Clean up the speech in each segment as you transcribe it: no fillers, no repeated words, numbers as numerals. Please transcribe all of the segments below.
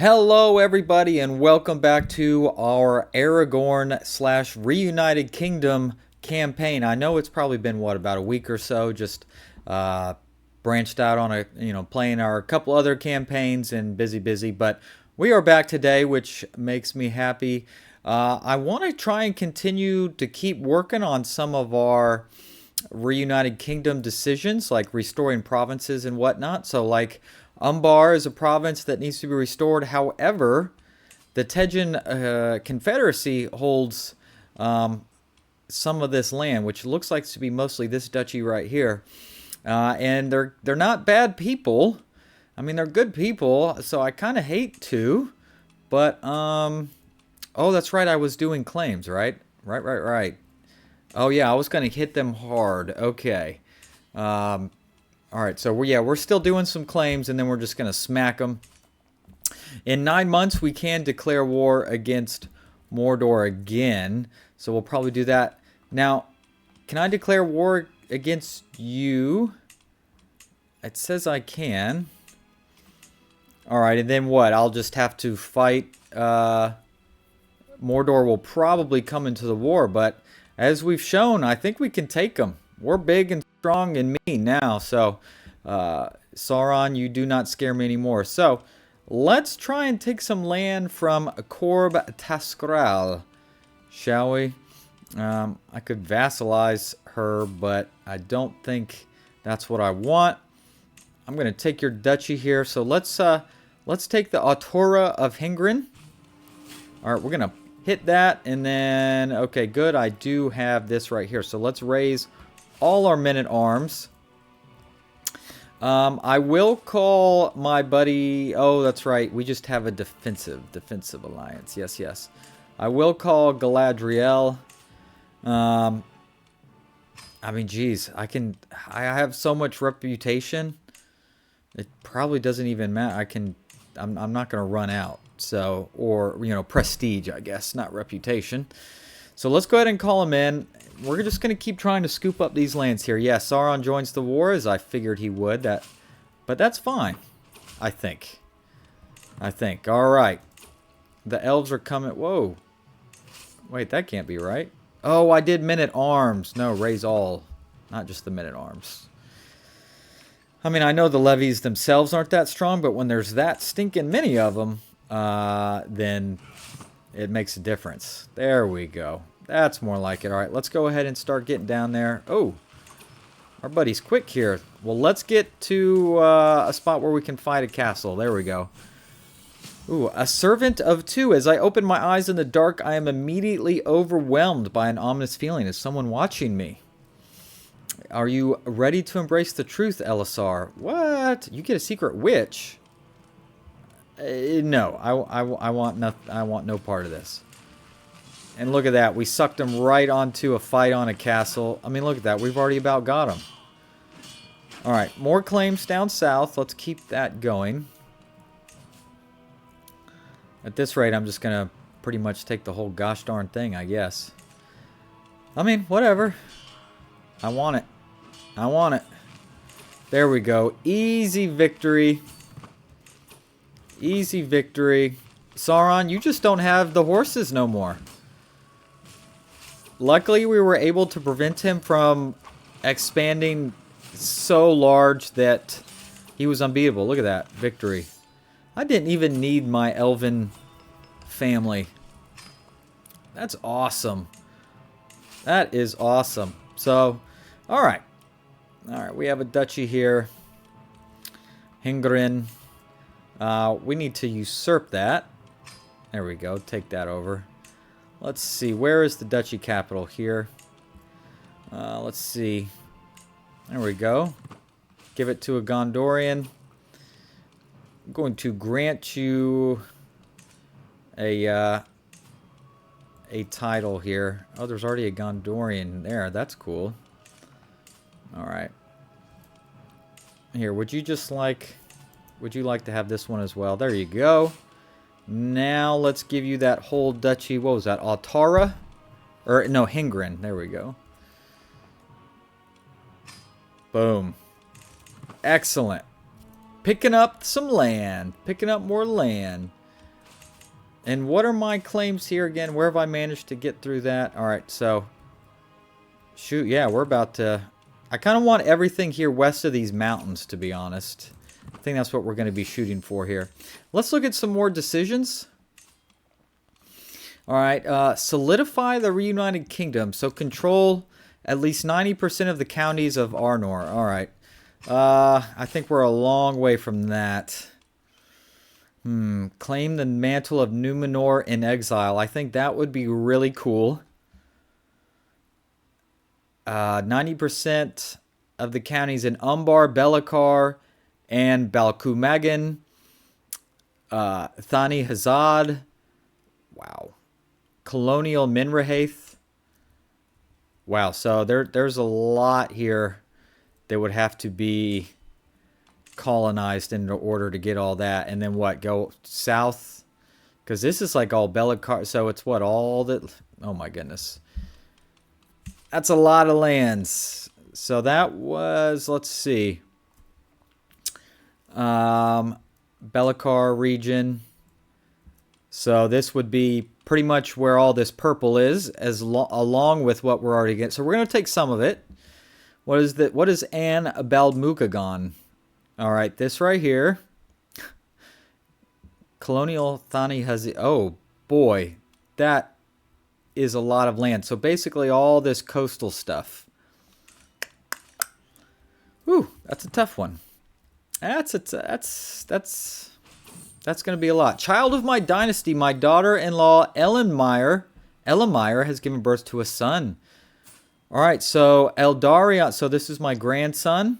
Hello, everybody, and welcome back to our Aragorn slash Reunited Kingdom campaign. I know it's probably been, about a week or so, just branched out on playing our couple other campaigns and busy, but we are back today, which makes me happy. I want to try and continue to keep working on some of our Reunited Kingdom decisions, like restoring provinces and whatnot. So, like, Umbar is a province that needs to be restored. However, the Tejan Confederacy holds some of this land, which looks like to be mostly this duchy right here. And they're not bad people. I mean, they're good people, so I kind of hate to. But, oh, that's right, I was doing claims, right? Right. Oh, yeah, I was going to hit them hard. Okay. All right, so we're still doing some claims, and then we're just going to smack them. In 9 months, we can declare war against Mordor again, so we'll probably do that. Now, can I declare war against you? It says I can. All right, and then what? I'll just have to fight. Mordor will probably come into the war, but as we've shown, I think we can take them. We're big and strong and mean now, so Sauron, you do not scare me anymore. So let's try and take some land from Corb Tascral, shall we? I could vassalize her, but I don't think that's what I want. I'm going to take your duchy here, so let's take the Autora of Hingrin. All right, we're going to hit that, and then, okay, good. I do have this right here, so let's raise all our men-at-arms. I will call my buddy... Oh, that's right. We just have a defensive alliance. Yes. I will call Galadriel. I mean, geez. I have so much reputation. It probably doesn't even matter. I'm not going to run out. So, or, prestige, I guess, not reputation. So let's go ahead and call him in. We're just going to keep trying to scoop up these lands here. Yeah, Sauron joins the war, as I figured he would. But that's fine, I think. All right. The elves are coming. Whoa. Wait, that can't be right. Oh, I did men-at-arms. No, raise all. Not just the men-at-arms. I mean, I know the levies themselves aren't that strong, but when there's that stinking many of them, then it makes a difference. There we go. That's more like it. All right, let's go ahead and start getting down there. Oh, our buddy's quick here. Well, let's get to a spot where we can fight a castle. There we go. Ooh, a servant of two. As I open my eyes in the dark, I am immediately overwhelmed by an ominous feeling. Is someone watching me? Are you ready to embrace the truth, Elessar? What? You get a secret witch? No, I want no part of this. And look at that. We sucked him right onto a fight on a castle. I mean, look at that. We've already about got him. All right. More claims down south. Let's keep that going. At this rate, I'm just going to pretty much take the whole gosh darn thing, I guess. I mean, whatever. I want it. There we go. Easy victory. Sauron, you just don't have the horses no more. Luckily, we were able to prevent him from expanding so large that he was unbeatable. Look at that. Victory. I didn't even need my elven family. That's awesome. That is awesome. So, alright. Alright, we have a duchy here. Hingrin. We need to usurp that. There we go. Take that over. Let's see. Where is the duchy capital here? Let's see. There we go. Give it to a Gondorian. I'm going to grant you a title here. Oh, there's already a Gondorian there. That's cool. All right. Here, would you like to have this one as well? There you go. Now let's give you that whole duchy. What was that? Altara? Or no, Hingrin. There we go. Boom. Excellent. Picking up some land. Picking up more land. And what are my claims here again? Where have I managed to get through that? Alright, so... Shoot, yeah, we're about to... I kind of want everything here west of these mountains, to be honest. I think that's what we're going to be shooting for here. Let's look at some more decisions. Alright, solidify the Reunited Kingdom. So control at least 90% of the counties of Arnor. Alright. I think we're a long way from that. Claim the mantle of Númenor in exile. I think that would be really cool. 90% of the counties in Umbar, Belakar, and Balcumagan. Thani Hazad. Wow. Colonial Minrahaith. Wow, so there's a lot here that would have to be colonized in order to get all that. And then what? Go south? Because this is like all Belakar. So it's what? All that... Oh my goodness. That's a lot of lands. So that was... Let's see. Belakar region. So this would be pretty much where all this purple is, along with what we're already getting. So we're going to take some of it. What is that? What is An Balmugagon? All right, this right here. Colonial Thani Hazi. Oh boy, that is a lot of land. So basically, all this coastal stuff. Whew, that's a tough one. That's going to be a lot. Child of my dynasty, my daughter-in-law Elenmeyer has given birth to a son. All right, so Eldarion. So this is my grandson.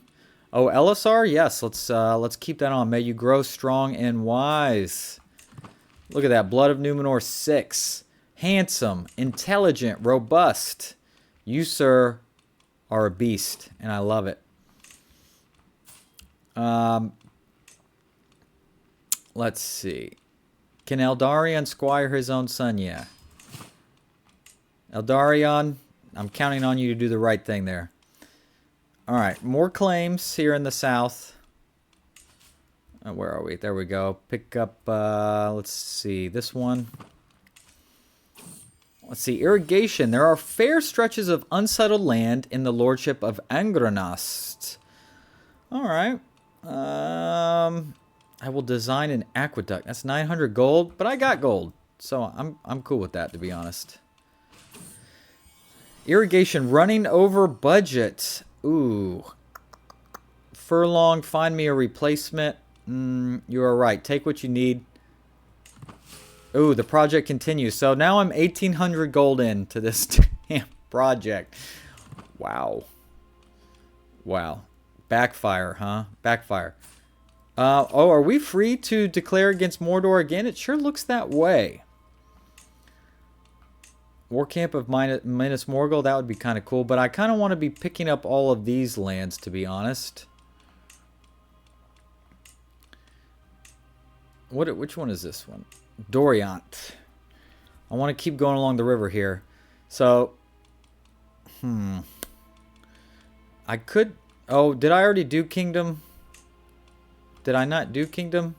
Oh, Elessar. Yes, let's keep that on. May you grow strong and wise. Look at that. Blood of Númenor 6. Handsome, intelligent, robust. You, sir, are a beast, and I love it. Let's see. Can Eldarion squire his own son? Yeah. Eldarion, I'm counting on you to do the right thing there. All right, more claims here in the south. Where are we? There we go. Pick up, let's see, this one. Let's see, irrigation. There are fair stretches of unsettled land in the lordship of Angrenast. All right. I will design an aqueduct. That's 900 gold, but I got gold, so I'm cool with that, to be honest. Irrigation running over budget. Ooh. Furlong, find me a replacement. You are right. Take what you need. Ooh, the project continues. So now I'm 1,800 gold into this damn project. Wow. Wow. Backfire, huh? Backfire. Oh, are we free to declare against Mordor again? It sure looks that way. War camp of Minas Morgul, that would be kind of cool. But I kind of want to be picking up all of these lands, to be honest. Which one is this one? Doriant. I want to keep going along the river here. So, I could... Oh, did I already do Kingdom? Did I not do Kingdom?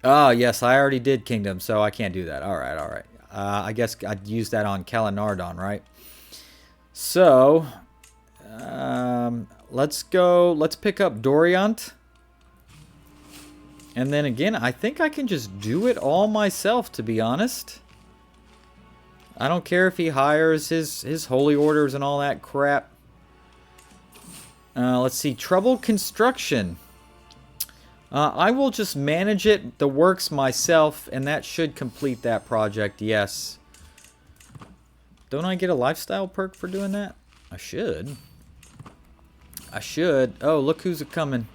Oh, yes, I already did Kingdom, so I can't do that. All right, all right. I guess I'd use that on Calenardon, right? So, let's go. Let's pick up Doriant. And then again, I think I can just do it all myself, to be honest. I don't care if he hires his holy orders and all that crap. Let's see. Trouble construction. I will just manage it, the works myself, and that should complete that project, yes. Don't I get a lifestyle perk for doing that? I should. I should. Oh, look who's a-coming.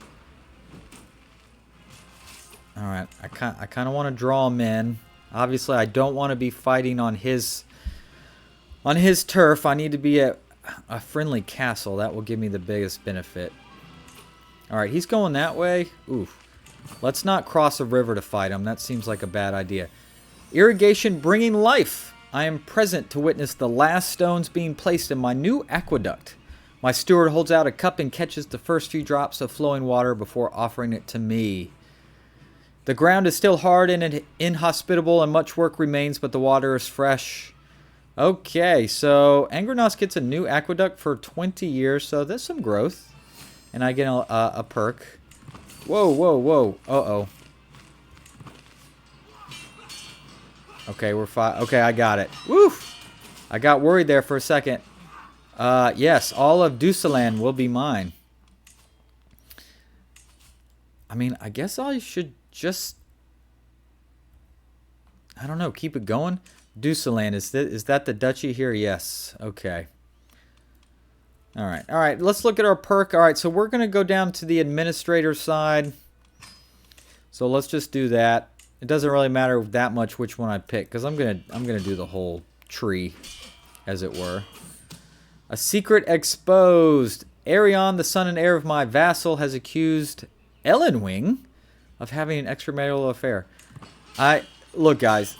Alright, I kind of want to draw him in. Obviously, I don't want to be fighting on his turf. I need to be at a friendly castle. That will give me the biggest benefit. Alright, he's going that way. Oof. Let's not cross a river to fight him. That seems like a bad idea. Irrigation bringing life. I am present to witness the last stones being placed in my new aqueduct. My steward holds out a cup and catches the first few drops of flowing water before offering it to me. The ground is still hard and inhospitable, and much work remains, but the water is fresh. Okay, so Angrenos gets a new aqueduct for 20 years, so there's some growth. And I get a perk. Whoa, whoa, whoa. Uh-oh. Okay, we're fine. Okay, I got it. Woo! I got worried there for a second. Yes, all of Dúnedain will be mine. I mean, I guess I should just... I don't know, keep it going. Dúnedain, is that the duchy here? Yes. Okay. Alright, let's look at our perk. Alright, so we're going to go down to the administrator side. So let's just do that. It doesn't really matter that much which one I pick, because I'm gonna do the whole tree, as it were. A secret exposed. Aerion, the son and heir of my vassal, has accused Elenwing of having an extramarital affair. Look, guys,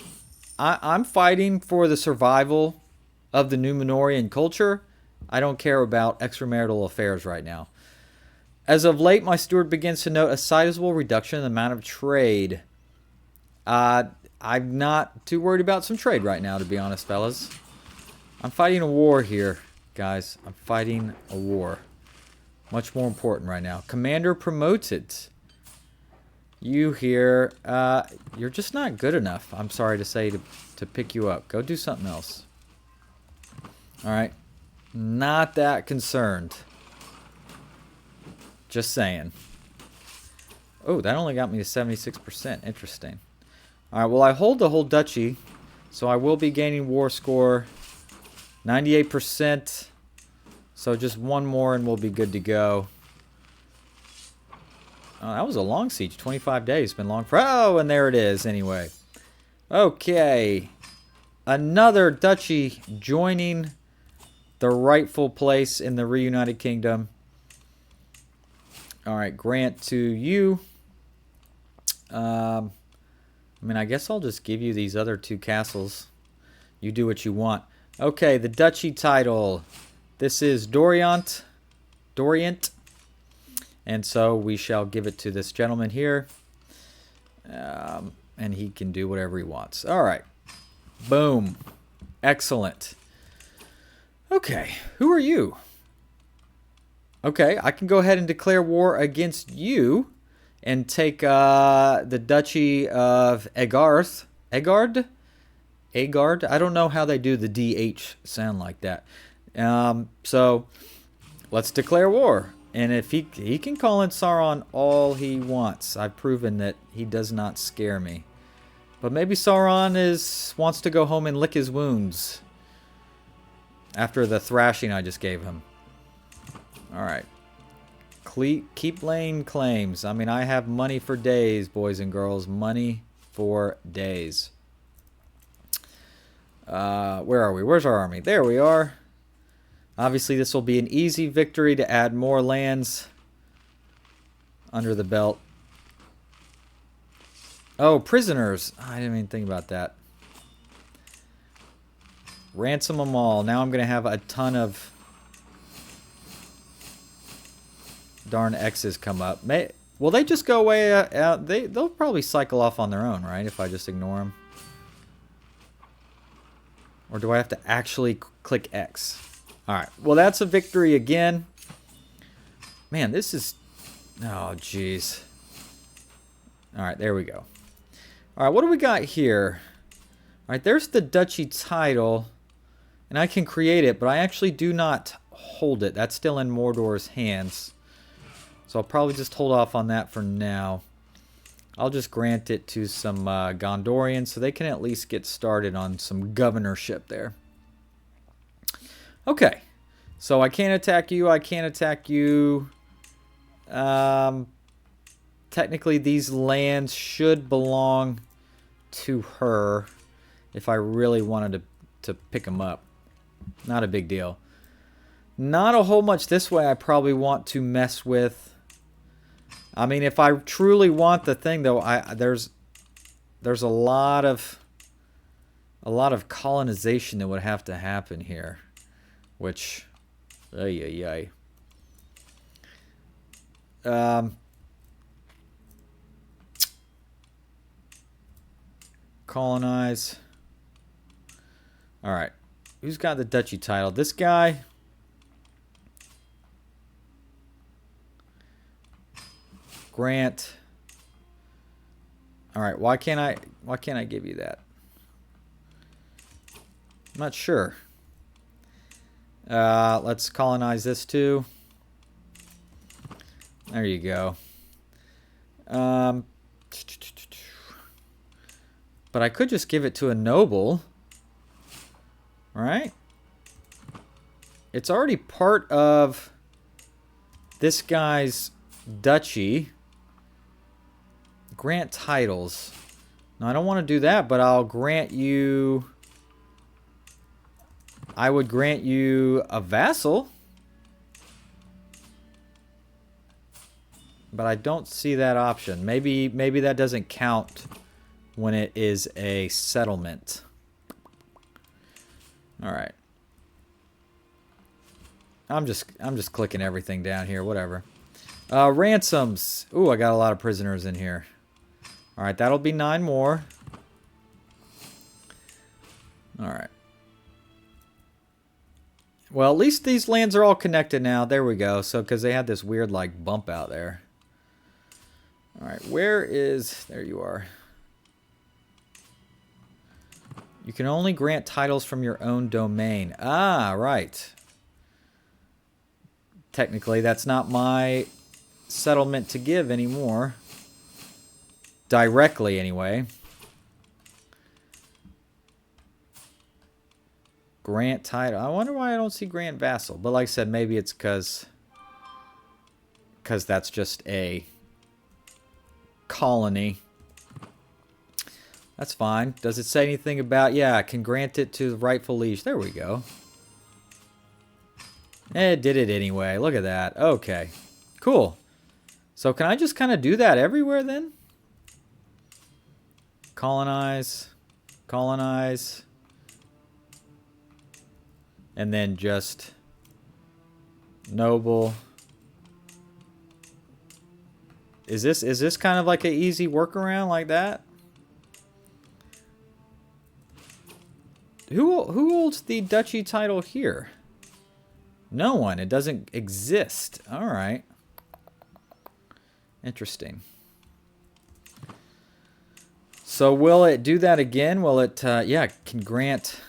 I'm fighting for the survival of the Númenorian culture. I don't care about extramarital affairs right now. As of late, my steward begins to note a sizable reduction in the amount of trade. I'm not too worried about some trade right now, to be honest, fellas. I'm fighting a war here, guys. I'm fighting a war. Much more important right now. Commander promoted. You here, you're just not good enough, I'm sorry to say, to pick you up. Go do something else. Alright. Not that concerned. Just saying. Oh, that only got me to 76%. Interesting. Alright, well, I hold the whole duchy, so I will be gaining war score 98%. So just one more and we'll be good to go. Oh, that was a long siege. 25 days. Been long for... Oh, and there it is anyway. Okay. Another duchy joining the rightful place in the Reunited Kingdom. Alright, grant to you. I mean, I guess I'll just give you these other two castles. You do what you want. Okay, the duchy title. This is Dorient. And so we shall give it to this gentleman here. And he can do whatever he wants. Alright. Boom. Excellent. Okay, who are you? Okay, I can go ahead and declare war against you and take the Duchy of Agard? I don't know how they do the DH sound like that. So, let's declare war. And if he can call in Sauron all he wants. I've proven that he does not scare me. But maybe Sauron wants to go home and lick his wounds after the thrashing I just gave him. Alright. Keep laying claims. I mean, I have money for days, boys and girls. Money for days. Where are we? Where's our army? There we are. Obviously, this will be an easy victory to add more lands under the belt. Oh, prisoners. I didn't even think about that. Ransom them all. Now I'm going to have a ton of darn X's come up. Will they just go away? They'll probably cycle off on their own, right? If I just ignore them. Or do I have to actually click X? Alright, well that's a victory again. Man, this is... Oh, jeez. Alright, there we go. Alright, what do we got here? Alright, there's the duchy title. And I can create it, but I actually do not hold it. That's still in Mordor's hands. So I'll probably just hold off on that for now. I'll just grant it to some Gondorians so they can at least get started on some governorship there. Okay, so I can't attack you, I can't attack you. Technically these lands should belong to her if I really wanted to pick them up. Not a big deal. Not a whole much this way I probably want to mess with. I mean, if I truly want the thing though, there's a lot of colonization that would have to happen here. Which, ay. Colonize. Alright. Who's got the duchy title? This guy. Grant. Alright, why can't I give you that? I'm not sure. Let's colonize this too. There you go. But I could just give it to a noble. Right? It's already part of this guy's duchy. Grant titles. Now, I don't want to do that, but I'll grant you... I would grant you a vassal. But I don't see that option. Maybe that doesn't count when it is a settlement. All right. I'm just clicking everything down here, whatever. Ransoms. Ooh, I got a lot of prisoners in here. All right, that'll be 9 more. All right. Well, at least these lands are all connected now. There we go. So, because they had this weird, like, bump out there. All right, where is... There you are. You can only grant titles from your own domain. Ah, right. Technically, that's not my settlement to give anymore. Directly, anyway. Grant title. I wonder why I don't see grant vassal. But like I said, maybe it's because that's just a colony. That's fine. Does it say anything about... Yeah, I can grant it to the rightful liege. There we go. It did it anyway. Look at that. Okay. Cool. So can I just kind of do that everywhere then? Colonize. Colonize. And then just... Noble. Is this kind of like an easy workaround like that? Who holds the duchy title here? No one. It doesn't exist. All right. Interesting. So will it do that again? Will it, yeah, can grant...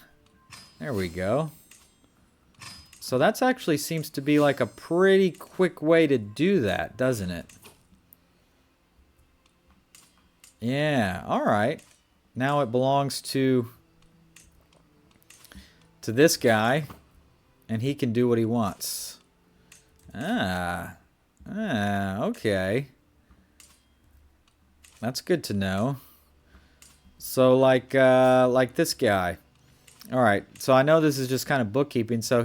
There we go. So that's actually seems to be like a pretty quick way to do that, doesn't it? Yeah, all right. Now it belongs to this guy, and he can do what he wants. Okay. That's good to know. So like this guy. All right. So I know this is just kind of bookkeeping. So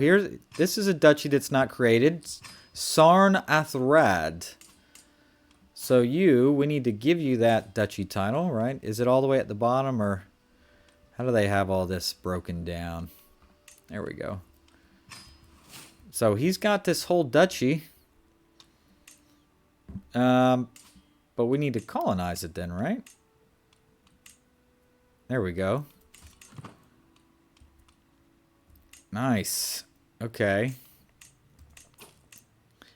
this is a duchy that's not created. Sarn Athrad. So we need to give you that duchy title, right? Is it all the way at the bottom, or how do they have all this broken down? There we go. So he's got this whole duchy. But we need to colonize it then, right? There we go. Nice. Okay.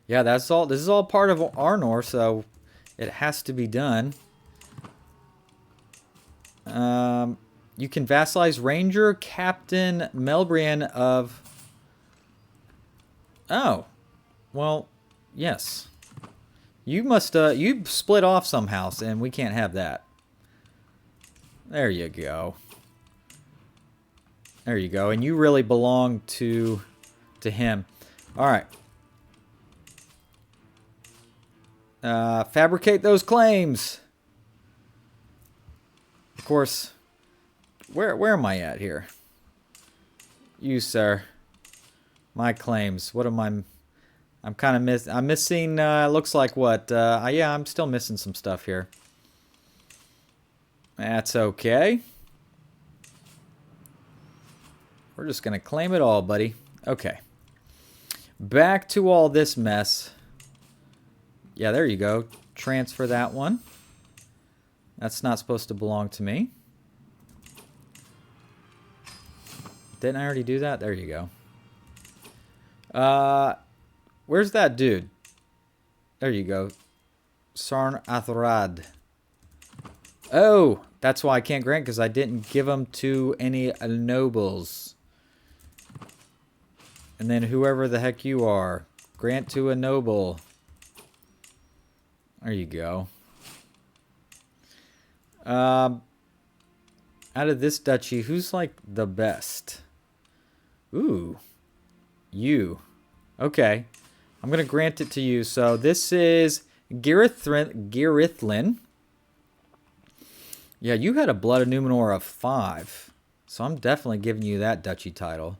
Yeah, that's all. This is all part of Arnor, so it has to be done. You can vassalize Ranger Captain Melbrian of... Oh. Well, yes. You must, you split off somehow, and we can't have that. There you go. There you go. And you really belong to him. All right. Fabricate those claims. Of course... Where am I at here? You, sir. My claims. What am I... I'm kind of I'm missing, looks like what? Yeah, I'm still missing some stuff here. That's okay. We're just going to claim it all, buddy. Okay. Back to all this mess. Yeah, there you go. Transfer that one. That's not supposed to belong to me. Didn't I already do that? There you go. Where's that dude? There you go. Sarn Athrad. Oh, that's why I can't grant, because I didn't give them to any nobles. And then whoever the heck you are, grant to a noble. There you go. Out of this duchy, who's like the best? Ooh. You. Okay. I'm going to grant it to you. So this is Ithilien. Yeah, you had a Blood of Númenor of 5. So I'm definitely giving you that duchy title.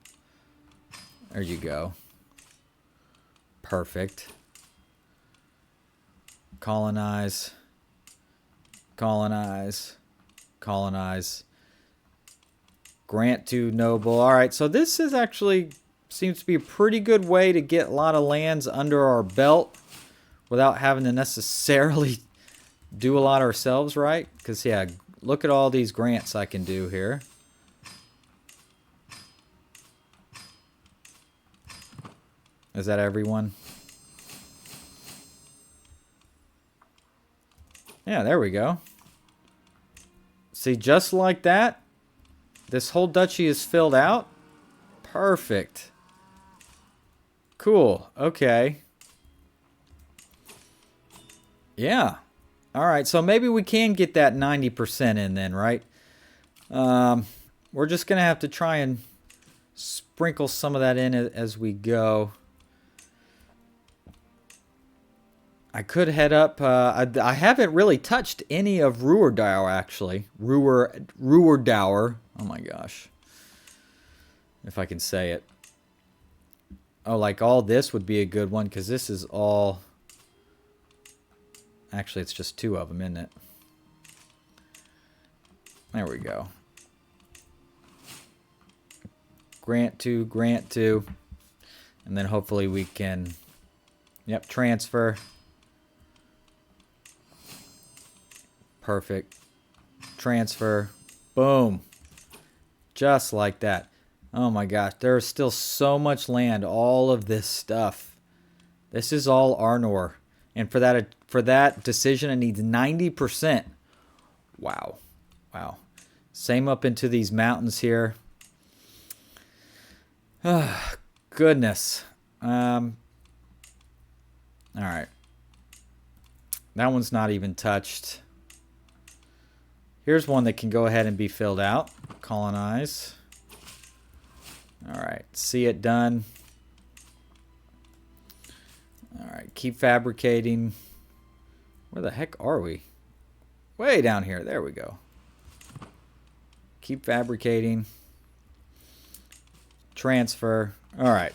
There you go. Perfect. Colonize. Colonize. Colonize. Grant to noble. Alright, so this is actually seems to be a pretty good way to get a lot of lands under our belt without having to necessarily do a lot ourselves, right? Because, yeah, look at all these grants I can do here. Is that everyone? Yeah, there we go. See, just like that, this whole duchy is filled out. Perfect. Cool. Okay. Yeah. All right. So maybe we can get that 90% in then, right? We're just going to have to try and sprinkle some of that in as we go. I could head up. I haven't really touched any of Ruerdour, actually. Ruerdour. Oh my gosh. If I can say it. Oh, like all this would be a good one, because this is all... Actually, it's just 2 of them, isn't it? There we go. Grant to. And then hopefully we can... Yep, transfer. Perfect. Transfer. Boom. Just like that. Oh my gosh, there's still so much land, all of this stuff. This is all Arnor. And for that decision, it needs 90%. Wow. Wow. Same up into these mountains here. Oh, goodness. All right. That one's not even touched. Here's one that can go ahead and be filled out. Colonize. All right, see it done. All right, keep fabricating. Where the heck are we? Way down here. There we go. Keep fabricating. Transfer. All right.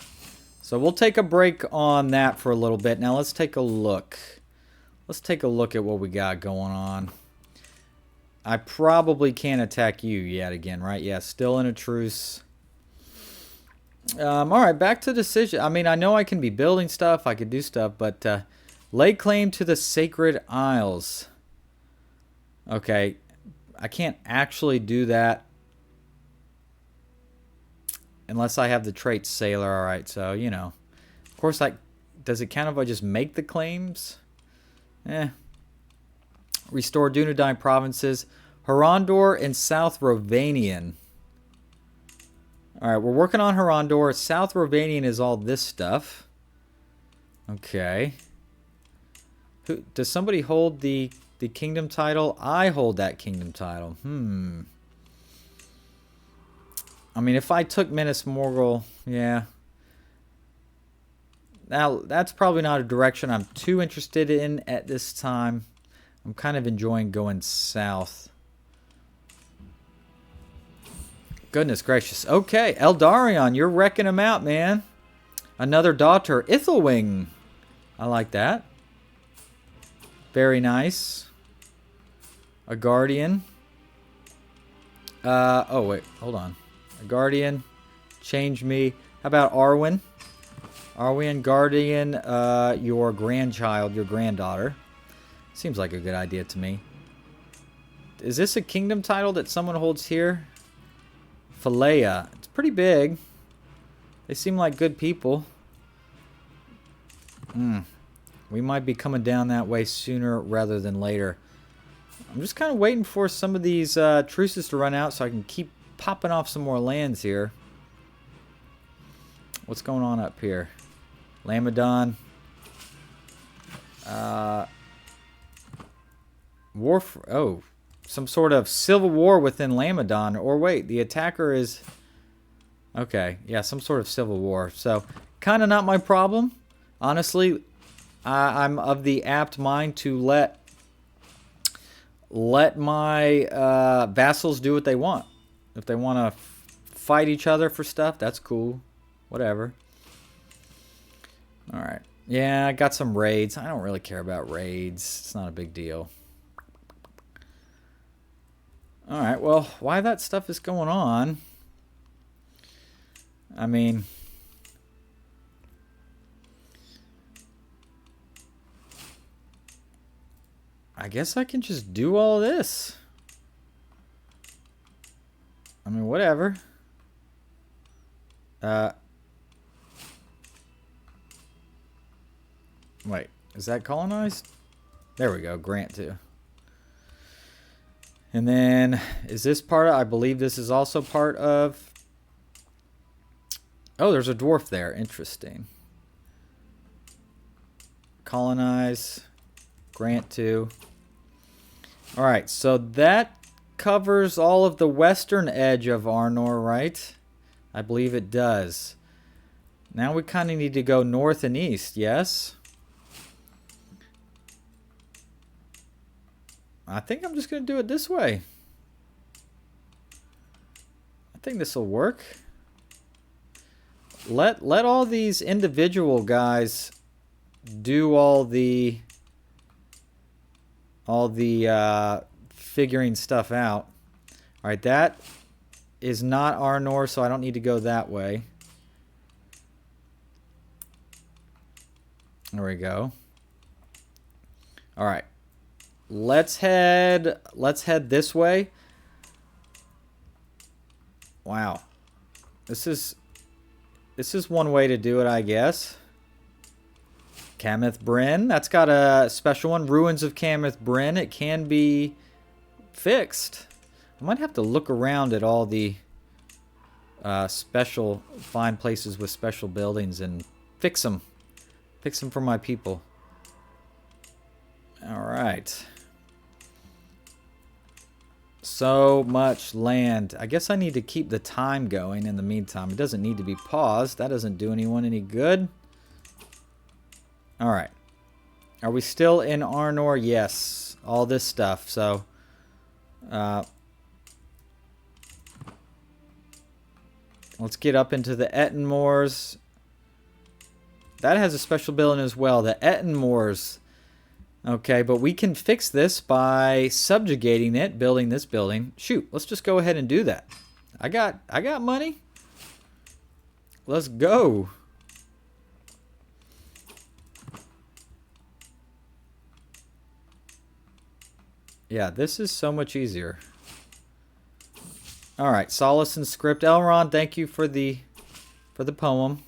So we'll take a break on that for a little bit. Now let's take a look. Let's take a look at what we got going on. I probably can't attack you yet again, right? Yeah, still in a truce. All right, back to decision. I mean, I know I can be building stuff. I could do stuff, but lay claim to the Sacred Isles. Okay, I can't actually do that unless I have the trait Sailor. All right, so, you know. Of course, does it count if I just make the claims? Restore Dúnedain provinces. Harondor and South Rovanian. Alright, we're working on Harondor. South Rovanian is all this stuff. Okay. Does somebody hold the kingdom title? I hold that kingdom title. I mean, if I took Minas Morgul, yeah. Now, that's probably not a direction I'm too interested in at this time. I'm kind of enjoying going south. Goodness gracious. Okay, Eldarion, you're wrecking them out, man. Another daughter, Ithilien. I like that. Very nice. A guardian. Oh, wait, hold on. A guardian. Change me. How about Arwen? Arwen, guardian, your grandchild, your granddaughter. Seems like a good idea to me. Is this a kingdom title that someone holds here? Philea. It's pretty big. They seem like good people. We might be coming down that way sooner rather than later. I'm just kind of waiting for some of these truces to run out so I can keep popping off some more lands here. What's going on up here? Lamedon. Oh, some sort of civil war within Lamedon. Or wait, the attacker is... Okay, yeah, some sort of civil war. So, kind of not my problem. Honestly, I'm of the apt mind to let my vassals do what they want. If they want to fight each other for stuff, that's cool. Whatever. Alright. Yeah, I got some raids. I don't really care about raids. It's not a big deal. Alright, well, why that stuff is going on... I mean, I guess I can just do all this. I mean, whatever. Wait, is that colonized? There we go, grant to. And then, is this part of, I believe this is also part of... Oh, there's a dwarf there. Interesting. Colonize. Grant to. Alright, so that covers all of the western edge of Arnor, right? I believe it does. Now we kind of need to go north and east, yes? I think I'm just going to do it this way. I think this will work. Let all these individual guys do all the figuring stuff out. All right, that is not Arnor, so I don't need to go that way. There we go. All right, let's head this way. Wow, this is one way to do it, I guess. Cameth Bryn. That's got a special one. Ruins of Cameth Bryn. It can be fixed. I might have to look around at all the find places with special buildings and fix them. Fix them for my people. Alright. So much land. I guess I need to keep the time going in the meantime. It doesn't need to be paused. That doesn't do anyone any good. Alright. Are we still in Arnor? Yes. All this stuff. So, let's get up into the Etten Moors. That has a special building as well. The Etten Moors. Okay, but we can fix this by subjugating it, building this building. Shoot, let's just go ahead and do that. I got money. Let's go. Yeah, this is so much easier. All right, Solace and Script. Elrond, thank you for the poem.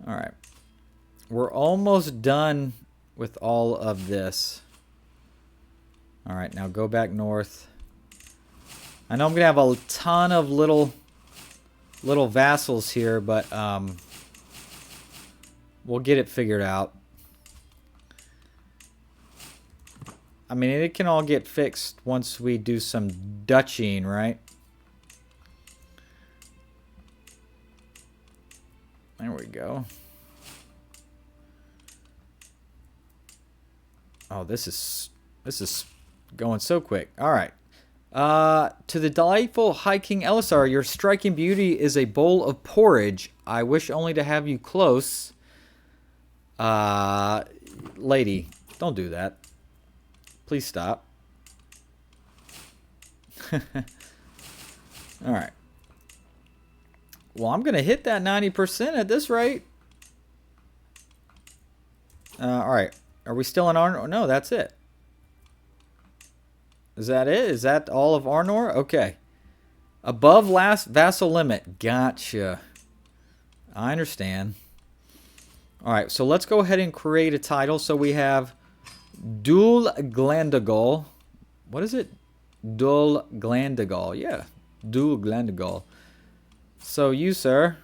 All right. We're almost done with all of this. All right, now go back north. I know I'm going to have a ton of little vassals here, but we'll get it figured out. I mean, it can all get fixed once we do some dutching, right? There we go. Oh, this is going so quick. All right. To the delightful High King Elessar, your striking beauty is a bowl of porridge. I wish only to have you close. Lady, don't do that. Please stop. All right. Well, I'm going to hit that 90% at this rate. All right. Are we still in Arnor? No, that's it. Is that it? Is that all of Arnor? Okay. Above last vassal limit. Gotcha. I understand. All right, so let's go ahead and create a title. So we have Dúl Glandagal. What is it? Dúl Glandagal. Yeah, Dúl Glandagal. So you, sir,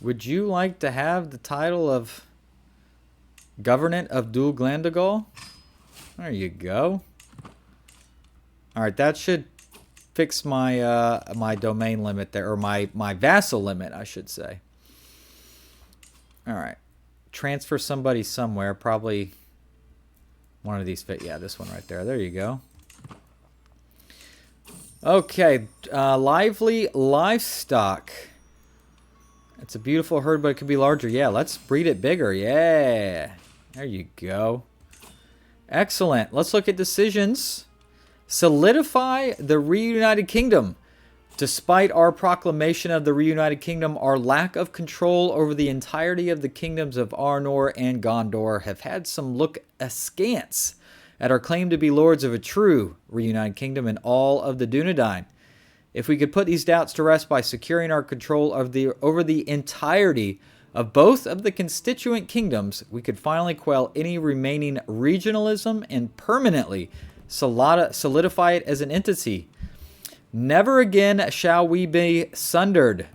would you like to have the title of Governant of Dúl Glandagal? There you go. All right, that should fix my my domain limit there, or my vassal limit, I should say. All right, transfer somebody somewhere. Probably one of these fit. Yeah, this one right there. There you go. Okay, lively livestock. It's a beautiful herd, but it could be larger. Yeah, let's breed it bigger. Yeah, there you go. Excellent. Let's look at decisions. Solidify the Reunited Kingdom. Despite our proclamation of the Reunited Kingdom, our lack of control over the entirety of the kingdoms of Arnor and Gondor have had some look askance at our claim to be lords of a true Reunited Kingdom and all of the Dúnedain. If we could put these doubts to rest by securing our control of over the entirety of both of the constituent kingdoms, we could finally quell any remaining regionalism and permanently solidify it as an entity. Never again shall we be sundered.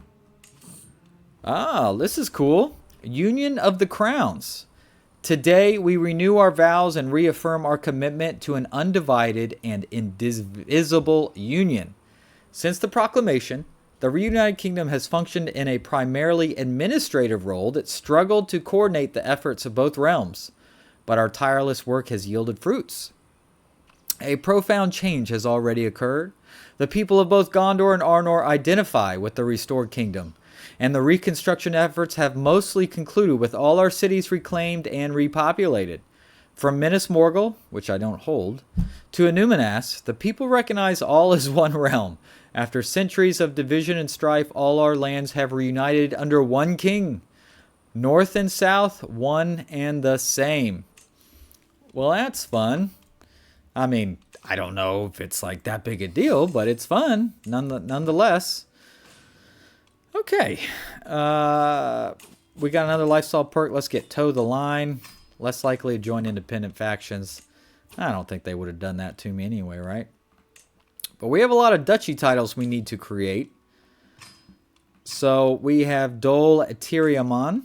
Ah, this is cool. Union of the Crowns. Today we renew our vows and reaffirm our commitment to an undivided and indivisible union. Since the proclamation, the Reunited Kingdom has functioned in a primarily administrative role that struggled to coordinate the efforts of both realms, but our tireless work has yielded fruits. A profound change has already occurred. The people of both Gondor and Arnor identify with the restored kingdom, and the reconstruction efforts have mostly concluded with all our cities reclaimed and repopulated. From Minas Morgul, which I don't hold, to Númenor, the people recognize all as one realm. After centuries of division and strife, all our lands have reunited under one king. North and south, one and the same. Well, that's fun. I mean, I don't know if it's like that big a deal, but it's fun nonetheless. Okay. We got another lifestyle perk. Let's get Toe the Line. Less likely to join independent factions. I don't think they would have done that to me anyway, right? But we have a lot of duchy titles we need to create. So we have Dol Tiriamon.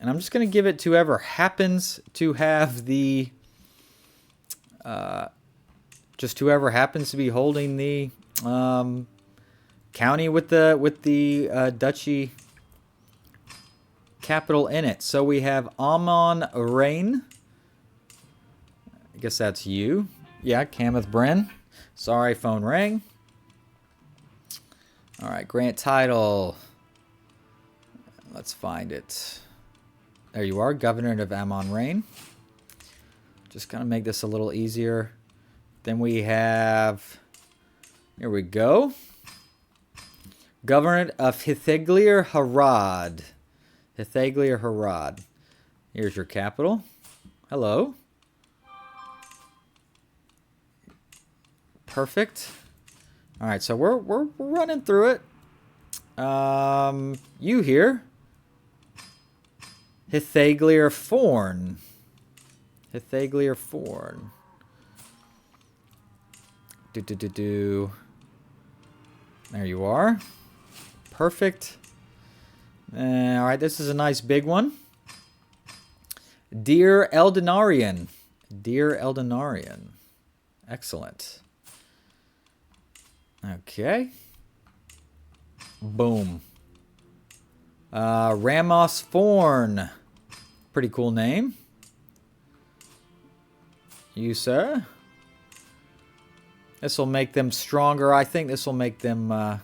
And I'm just going to give it to whoever happens to have the... just whoever happens to be holding the county with the duchy capital in it. So we have Amon Rain. I guess that's you. Yeah, Cameth Bryn. Sorry, phone rang. All right, grant title. Let's find it. There you are, Governor of Amon Rain. Just gonna make this a little easier. Then we have, here we go, Governor of Hythaeglir Harad. Hythaeglir Harad. Here's your capital. Hello. Perfect. All right, so we're running through it. You here? Hythaeglir Forn. Hythaeglir Forn. There you are. Perfect. All right, this is a nice big one. Dear Eldinarian. Dear Eldinarian. Excellent. Okay. Boom. Ramos Forn. Pretty cool name. You, sir. This will make them stronger. I think this will make them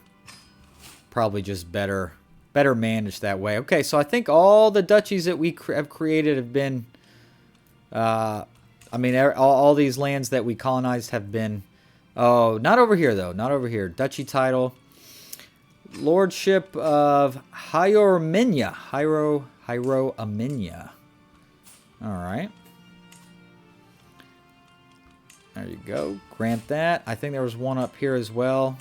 probably just better managed that way. Okay, so I think all the duchies that we have created have been... I mean, all these lands that we colonized have been... Oh, not over here, though. Not over here. Duchy title. Lordship of Hyarmendacil. Hyarmendacil. All right. There you go. Grant that. I think there was one up here as well.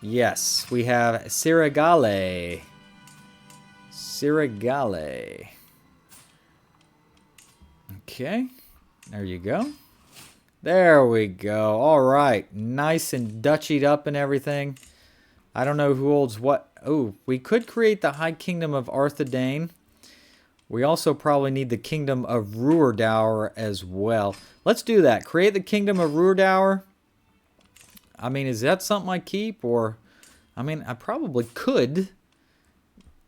Yes, we have Sirigale. Sirigale. Okay. There you go. There we go. All right. Nice and Dutchied up and everything. I don't know who holds what. Oh, we could create the High Kingdom of Arthedain. We also probably need the Kingdom of Rhuardour as well. Let's do that. Create the Kingdom of Rhuardour. I mean, is that something I keep? Or, I mean, I probably could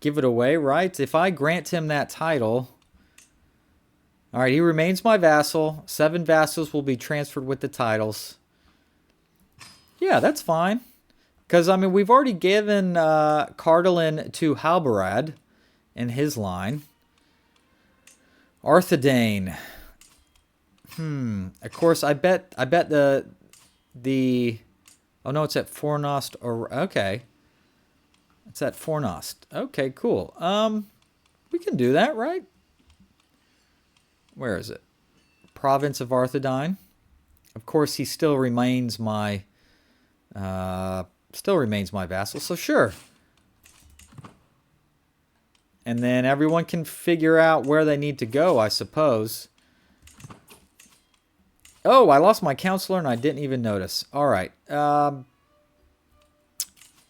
give it away, right? If I grant him that title. All right, he remains my vassal. 7 vassals will be transferred with the titles. Yeah, that's fine. Because, I mean, we've already given Cardolan to Halbarad in his line. Arthedain. Of course, I bet the oh no, it's at Fornost. Or okay, it's at Fornost. Okay, cool. We can do that, right? Where is it? Province of Arthedain. Of course, he still remains my vassal. So sure. And then everyone can figure out where they need to go, I suppose. Oh, I lost my counselor and I didn't even notice. All right. Oh,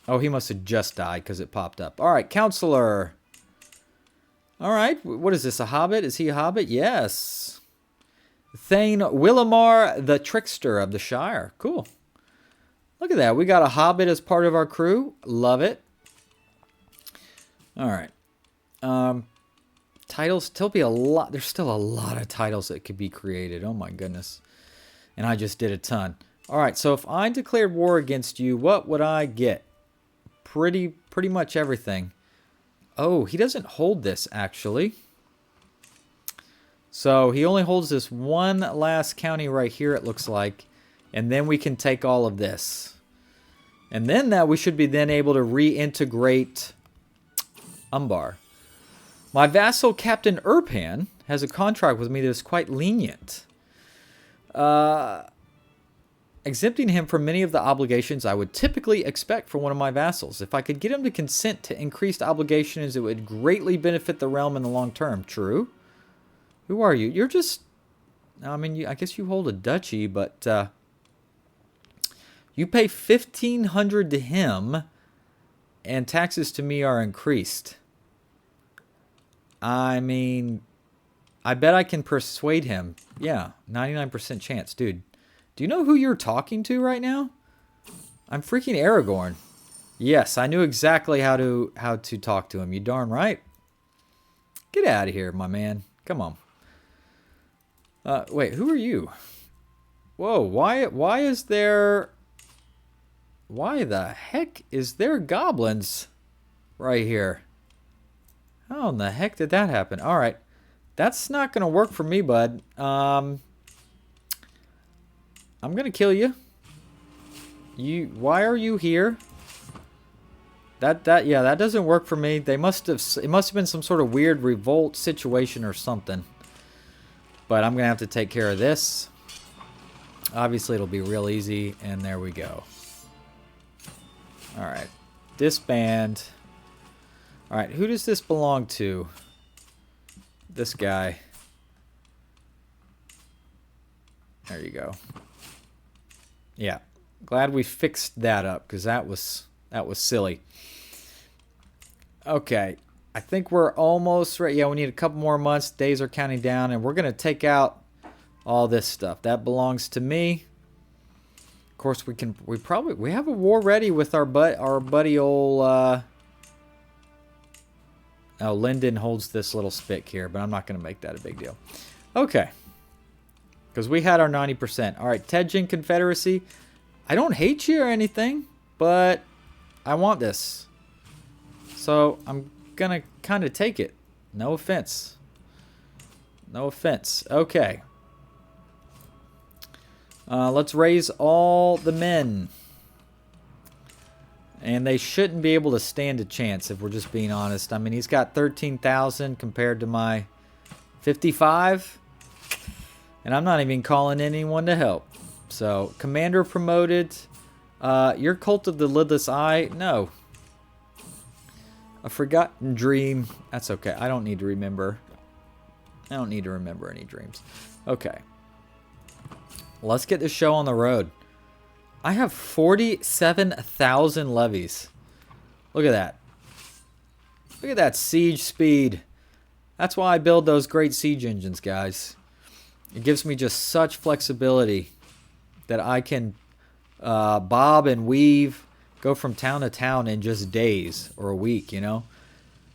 he must have just died because it popped up. All right, counselor. All right. What is this, a hobbit? Is he a hobbit? Yes. Thane Willamar, the trickster of the Shire. Cool. Look at that. We got a hobbit as part of our crew. Love it. All right. Titles, there's still a lot of titles that could be created. Oh my goodness. And I just did a ton. All right, so if I declared war against you, what would I get? Pretty much everything. Oh, he doesn't hold this actually. So he only holds this one last county right here, it looks like. And then we can take all of this. And then we should be then able to reintegrate Umbar. My vassal, Captain Urpan, has a contract with me that is quite lenient. Exempting him from many of the obligations I would typically expect from one of my vassals. If I could get him to consent to increased obligations, it would greatly benefit the realm in the long term. True. Who are you? You're just... I mean, I guess you hold a duchy, but... you pay 1,500 to him, and taxes to me are increased. I mean, I bet I can persuade him. Yeah, 99% chance. Dude, do you know who you're talking to right now? I'm freaking Aragorn. Yes, I knew exactly how to talk to him. You darn right. Get out of here, my man. Come on. Wait, who are you? Whoa, why is there... Why the heck is there goblins right here? How in the heck did that happen? All right. That's not going to work for me, bud. I'm going to kill you. Why are you here? Yeah, that doesn't work for me. It must have been some sort of weird revolt situation or something. But I'm going to have to take care of this. Obviously, it'll be real easy, and there we go. All right. Disband. All right, who does this belong to? This guy. There you go. Yeah, glad we fixed that up because that was silly. Okay, I think we're almost ready. Yeah, we need a couple more months. Days are counting down, and we're gonna take out all this stuff. That belongs to me. Of course, we have a war ready with our buddy old. Oh, Linden holds this little spick here, but I'm not going to make that a big deal. Okay. Because we had our 90%. All right, Tedjin Confederacy. I don't hate you or anything, but I want this. So I'm going to kind of take it. No offense. No offense. Okay. Let's raise all the men. And they shouldn't be able to stand a chance if we're just being honest. I mean, he's got 13,000 compared to my 55. And I'm not even calling anyone to help. So, commander promoted. Your Cult of the Lidless Eye? No. A forgotten dream. That's okay. I don't need to remember. I don't need to remember any dreams. Okay. Let's get this show on the road. I have 47,000 levies. Look at that. Look at that siege speed. That's why I build those great siege engines, guys. It gives me just such flexibility that I can bob and weave, go from town to town in just days or a week, you know.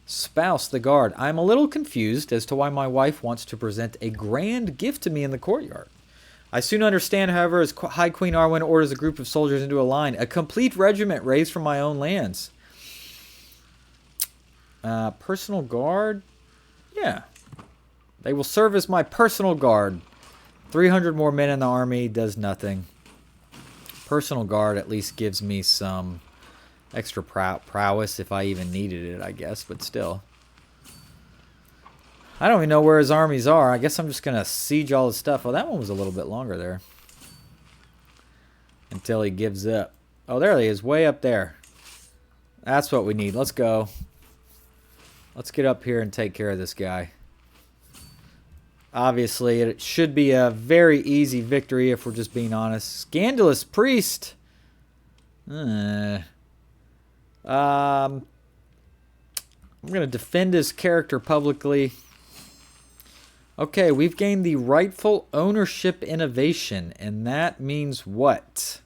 Spouse the guard. I'm a little confused as to why my wife wants to present a grand gift to me in the courtyard. I soon understand, however, as High Queen Arwen orders a group of soldiers into a line, a complete regiment raised from my own lands. Personal guard? Yeah. They will serve as my personal guard. 300 more men in the army does nothing. Personal guard at least gives me some extra prowess if I even needed it, I guess, but still. I don't even know where his armies are. I guess I'm just going to siege all his stuff. Oh, that one was a little bit longer there. Until he gives up. Oh, there he is, way up there. That's what we need. Let's go. Let's get up here and take care of this guy. Obviously, it should be a very easy victory if we're just being honest. Scandalous priest. I'm going to defend his character publicly. Okay, we've gained the rightful ownership innovation, and that means what?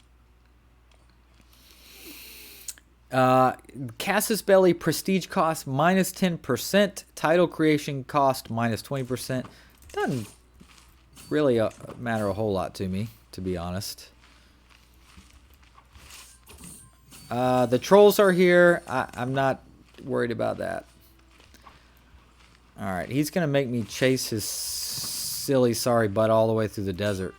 Casus Belli prestige cost minus 10%, title creation cost minus 20%. Doesn't really matter a whole lot to me, to be honest. The trolls are here. I'm not worried about that. Alright, he's going to make me chase his silly sorry butt all the way through the desert.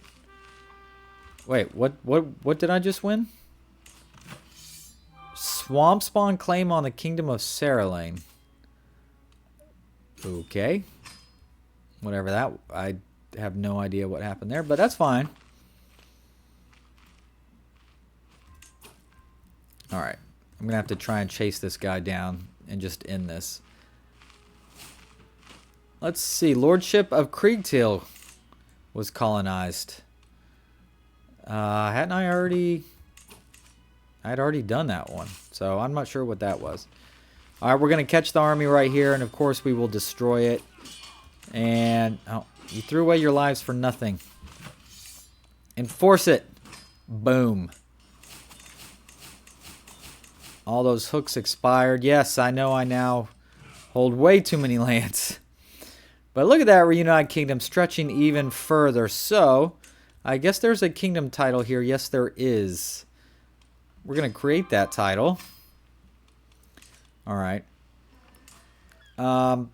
Wait, what did I just win? Swamp spawn claim on the Kingdom of Saralane. Okay. Whatever that... I have no idea what happened there, but that's fine. Alright. I'm going to have to try and chase this guy down and just end this. Let's see. Lordship of Kriegtil was colonized. Hadn't I already... I'd already done that one, so I'm not sure what that was. Alright, we're going to catch the army right here, and of course we will destroy it. And... oh, you threw away your lives for nothing. Enforce it! Boom. All those hooks expired. Yes, I know I now hold way too many lands. But look at that Reunited Kingdom stretching even further. So, I guess there's a kingdom title here. Yes, there is. We're going to create that title. Alright. I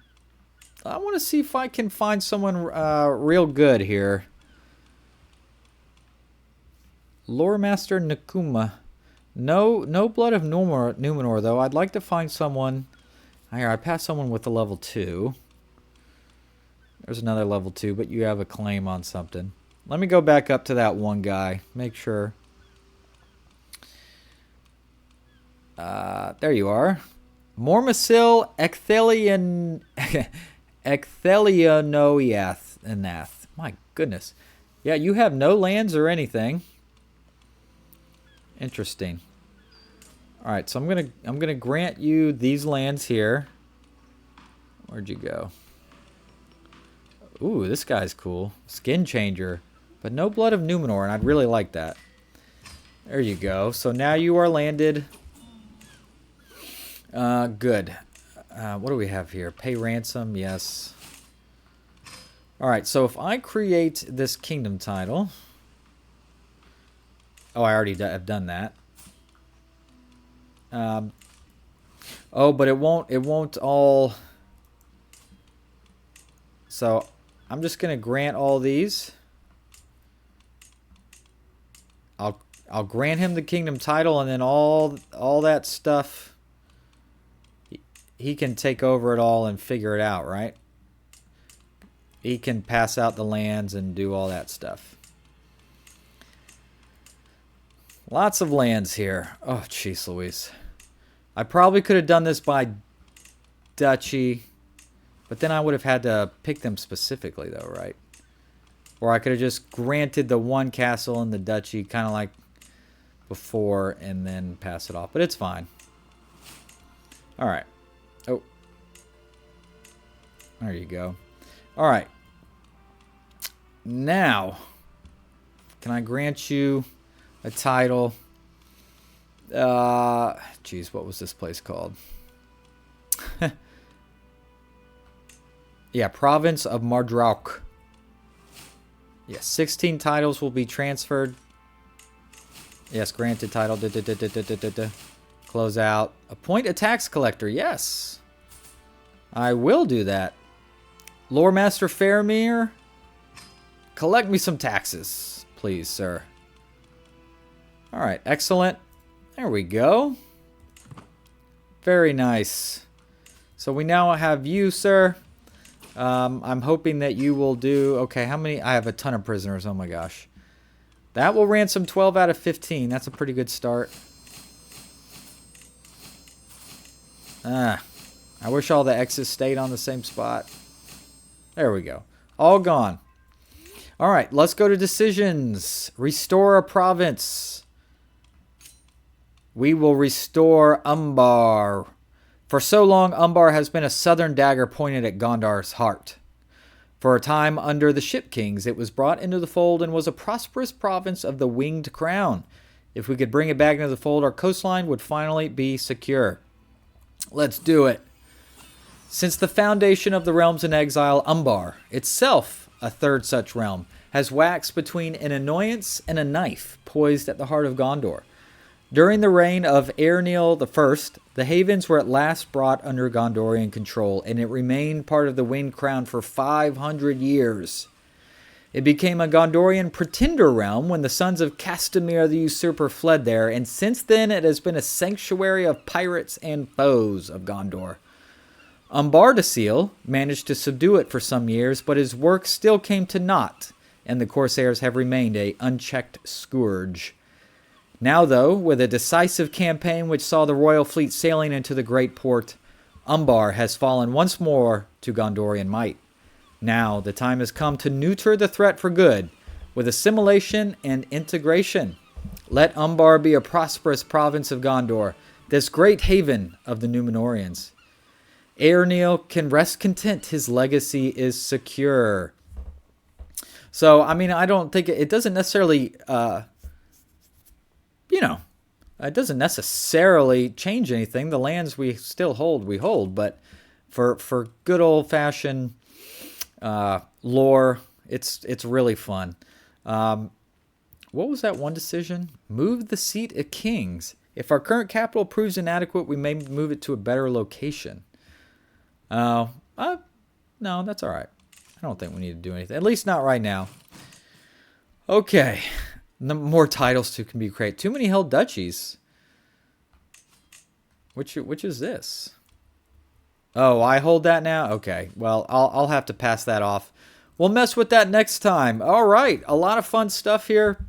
want to see if I can find someone real good here. Lore Master Nakuma. No Blood of Númenor, though. I'd like to find someone... Here, I passed someone with a level 2. There's another level 2, but you have a claim on something. Let me go back up to that one guy. Make sure. There you are. Mormasil Ecthelionoiath. My goodness. Yeah, you have no lands or anything. Interesting. Alright, so I'm gonna grant you these lands here. Where'd you go? Ooh, this guy's cool. Skin changer. But no Blood of Númenor, and I'd really like that. There you go. So now you are landed. Good. What do we have here? Pay ransom, yes. Alright, so if I create this kingdom title... Oh, I already have done that. Oh, but it won't all... So... I'm just going to grant all these. I'll grant him the kingdom title, and then all that stuff, he can take over it all and figure it out, right? he can pass out the lands and do all that stuff. Lots of lands here. Oh, jeez Louise. I probably could have done this by duchy, but then I would have had to pick them specifically, though, right? Or I could have just granted the one castle in the duchy, kind of like before, and then pass it off. But it's fine. All right. Oh. There you go. All right. Now, can I grant you a title? Geez, what was this place called? Yeah, Province of Mardruk. Yes, 16 titles will be transferred. Yes, granted title. Close out. Appoint a tax collector. Yes. I will do that. Lore Master Faramir, collect me some taxes, please, sir. All right, excellent. There we go. Very nice. So we now have you, sir. I'm hoping that you will do... Okay, how many? I have a ton of prisoners. Oh, my gosh. That will ransom 12 out of 15. That's a pretty good start. I wish all the X's stayed on the same spot. There we go. All gone. All right, let's go to decisions. Restore a province. We will restore Umbar. For so long, Umbar has been a southern dagger pointed at Gondor's heart. For a time under the Ship Kings, it was brought into the fold and was a prosperous province of the Winged Crown. If we could bring it back into the fold, our coastline would finally be secure. Let's do it. Since the foundation of the realms in exile, Umbar, itself a third such realm, has waxed between an annoyance and a knife poised at the heart of Gondor. During the reign of Eärnur I, the havens were at last brought under Gondorian control, and it remained part of the Winged Crown for 500 years. It became a Gondorian pretender realm when the sons of Castamir the Usurper fled there, and since then it has been a sanctuary of pirates and foes of Gondor. Hyarmendacil managed to subdue it for some years, but his work still came to naught, and the Corsairs have remained an unchecked scourge. Now, though, with a decisive campaign which saw the royal fleet sailing into the great port, Umbar has fallen once more to Gondorian might. Now, the time has come to neuter the threat for good, with assimilation and integration. Let Umbar be a prosperous province of Gondor, this great haven of the Númenorians. Eärnur can rest content, his legacy is secure. So, I mean, I don't think it doesn't necessarily... it doesn't necessarily change anything. The lands we still hold, we hold. But for good old-fashioned lore, it's really fun. What was that one decision? Move the seat of kings. If our current capital proves inadequate, we may move it to a better location. No, that's all right. I don't think we need to do anything. At least not right now. Okay. More titles can be created. Too many held duchies. Which is this? Oh, I hold that now? Okay. Well, I'll have to pass that off. We'll mess with that next time. All right. A lot of fun stuff here.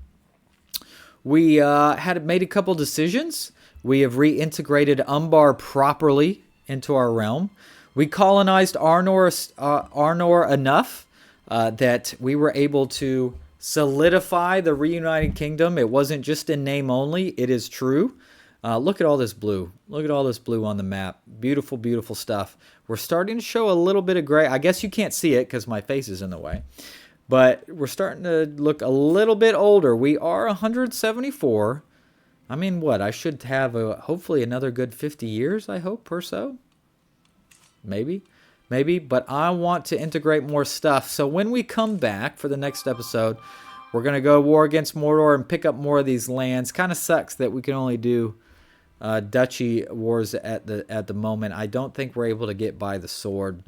We had made a couple decisions. We have reintegrated Umbar properly into our realm. We colonized Arnor enough that we were able to solidify the Reunited Kingdom. It wasn't just in name only. It is true. Look at all this blue. Look at all this blue on the map. Beautiful, beautiful stuff. We're starting to show a little bit of gray. I guess you can't see it because my face is in the way. But we're starting to look a little bit older. We are 174. I mean, what? I should have hopefully another good 50 years, I hope, or so. Maybe. But I want to integrate more stuff. So when we come back for the next episode, we're going to go war against Mordor and pick up more of these lands. Kind of sucks that we can only do duchy wars at the moment. I don't think we're able to get by the sword.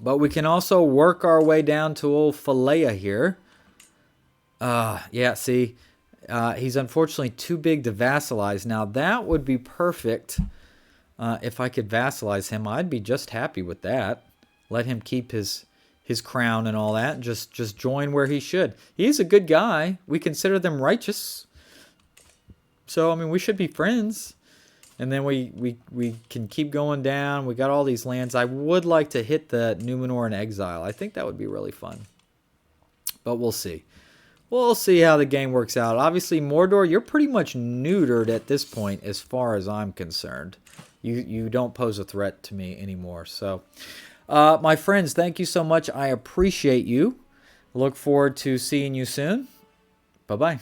But we can also work our way down to old Falea here. Yeah, see, he's unfortunately too big to vassalize. Now, that would be perfect. If I could vassalize him, I'd be just happy with that. Let him keep his his crown and all that. Just join where he should. He's a good guy. We consider them righteous. So, I mean, we should be friends. And then we can keep going down. We got all these lands. I would like to hit the Númenor and Exile. I think that would be really fun. But we'll see. We'll see how the game works out. Obviously, Mordor, you're pretty much neutered at this point as far as I'm concerned. You don't pose a threat to me anymore. So, my friends, thank you so much. I appreciate you. Look forward to seeing you soon. Bye-bye.